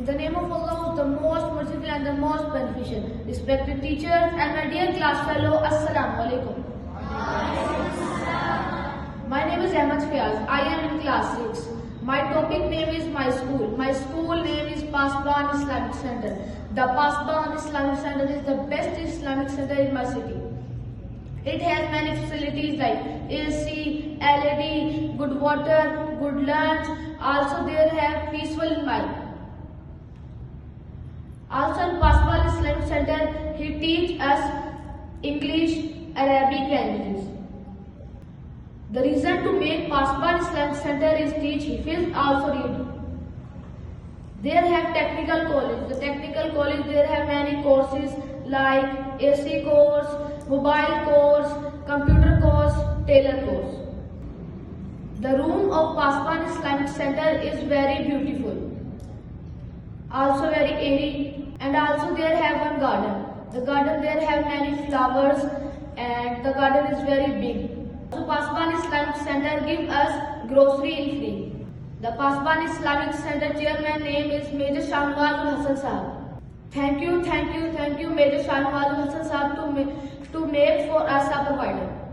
In the name of Allah, who is the most merciful and the most beneficent. Respected teachers and my dear class fellow, Assalamu alaikum. My name is Ahmad Fiaz. I am in class 6. My topic name is my school. My school name is Pasban Islamic Center. The Pasban Islamic Center is the best Islamic center in my city. It has many facilities like AC, LED, good water, good lunch. Also there have peaceful environment. Also in Pasban Islamic Center, he teach us English, Arabic languages. The reason to make Pasban Islamic Center is teach Hifiz, also read. There have technical college. The technical college there have many courses like AC course, mobile course, computer course, tailor course. The room of Pasban Islamic Center is very beautiful, also very airy, and also there have one garden. The garden there have many flowers and the garden is very big. So Pasban Islamic Center give us grocery in free. The Pasban Islamic Center chairman name is Major Shahnawaz Hassan Sahab. Thank you Major Shahnawaz Hassan Sahab to make for us a provider.